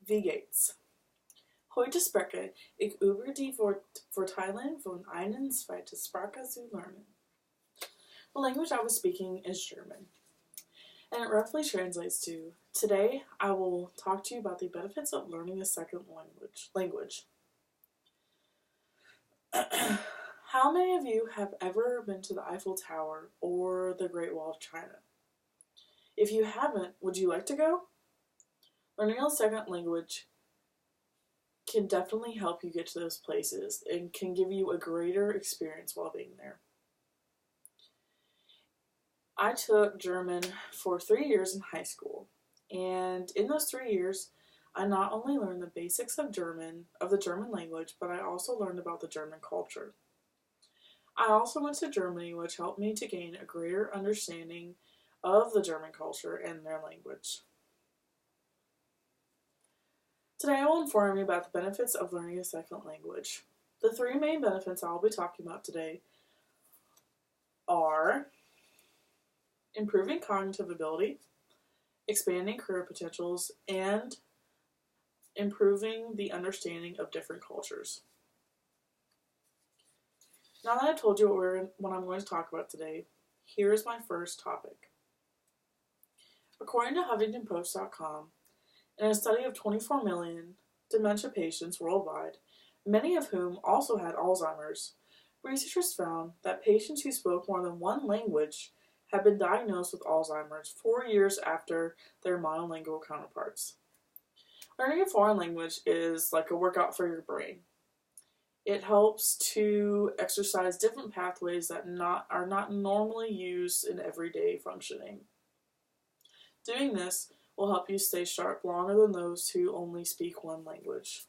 Wie geht's? Heute spreche ich über die Vorteile von einer zweiten Sprache zu lernen. The language I was speaking is German, and it roughly translates to, today I will talk to you about the benefits of learning a second language. How many of you have ever been to the Eiffel Tower or the Great Wall of China? If you haven't, would you like to go? Learning a second language can definitely help you get to those places and can give you a greater experience while being there. I took German for 3 years in high school, and in those 3 years, I not only learned the basics of the German language, but I also learned about the German culture. I also went to Germany, which helped me to gain a greater understanding of the German culture and their language. Today I will inform you about the benefits of learning a second language. The 3 main benefits I will be talking about today are improving cognitive ability, expanding career potentials, and improving the understanding of different cultures. Now that I've told you what I'm going to talk about today, here's my first topic. According to HuffingtonPost.com, in a study of 24 million dementia patients worldwide, many of whom also had Alzheimer's, researchers found that patients who spoke more than one language had been diagnosed with Alzheimer's 4 years after their monolingual counterparts. Learning a foreign language is like a workout for your brain. It helps to exercise different pathways that are not normally used in everyday functioning. Doing this will help you stay sharp longer than those who only speak one language.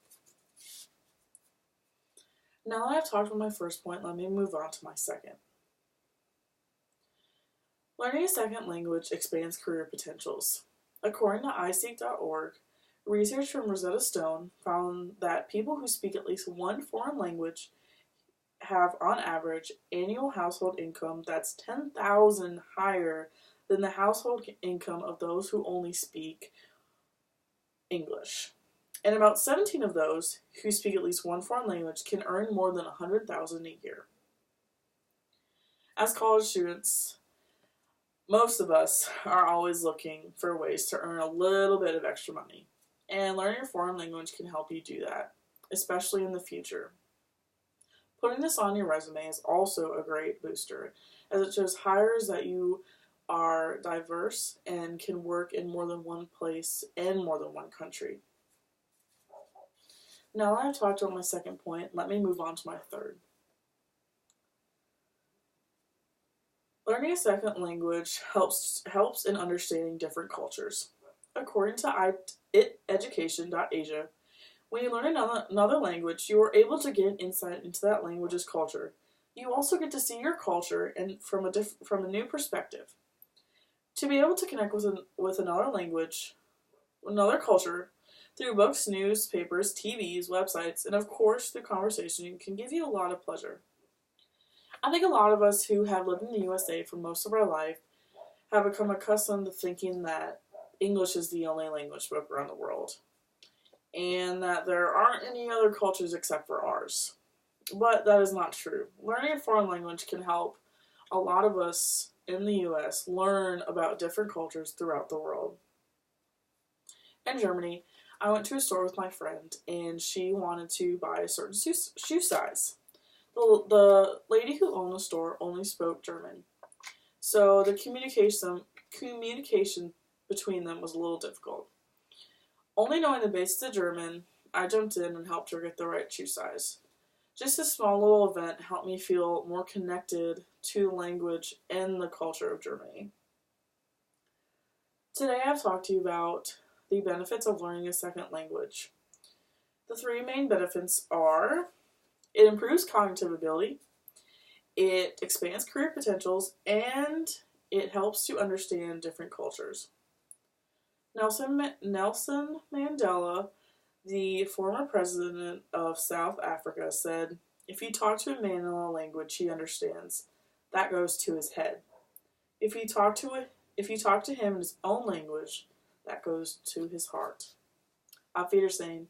Now that I've talked about my first point, let me move on to my second. Learning a second language expands career potentials. According to iSeek.org, research from Rosetta Stone found that people who speak at least one foreign language have, on average, annual household income that's 10,000 higher than the household income of those who only speak English. And about 17 of those who speak at least one foreign language can earn more than $100,000 a year. As college students, most of us are always looking for ways to earn a little bit of extra money. And learning a foreign language can help you do that, especially in the future. Putting this on your resume is also a great booster, as it shows hires that you are diverse and can work in more than one place and more than one country. Now that I've talked about my second point, let me move on to my third. Learning a second language helps in understanding different cultures. According to iteducation.asia, when you learn another language, you are able to get insight into that language's culture. You also get to see your culture from a new perspective. To be able to connect with another language, another culture, through books, newspapers, TVs, websites, and of course through conversation can give you a lot of pleasure. I think a lot of us who have lived in the USA for most of our life have become accustomed to thinking that English is the only language spoken around the world, and that there aren't any other cultures except for ours. But that is not true. Learning a foreign language can help a lot of us in the US learn about different cultures throughout the world. In Germany, I went to a store with my friend, and she wanted to buy a certain shoe size. The lady who owned the store only spoke German, so the communication between them was a little difficult. Only knowing the basics of German, I jumped in and helped her get the right shoe size. Just this small little event helped me feel more connected to the language and the culture of Germany. Today I've talked to you about the benefits of learning a second language. The 3 main benefits are: it improves cognitive ability, it expands career potentials, and it helps to understand different cultures. Nelson Mandela, the former president of South Africa, said, "If you talk to a man in a language he understands, that goes to his head. If you talk to him in his own language, that goes to his heart. Auf Wiedersehen.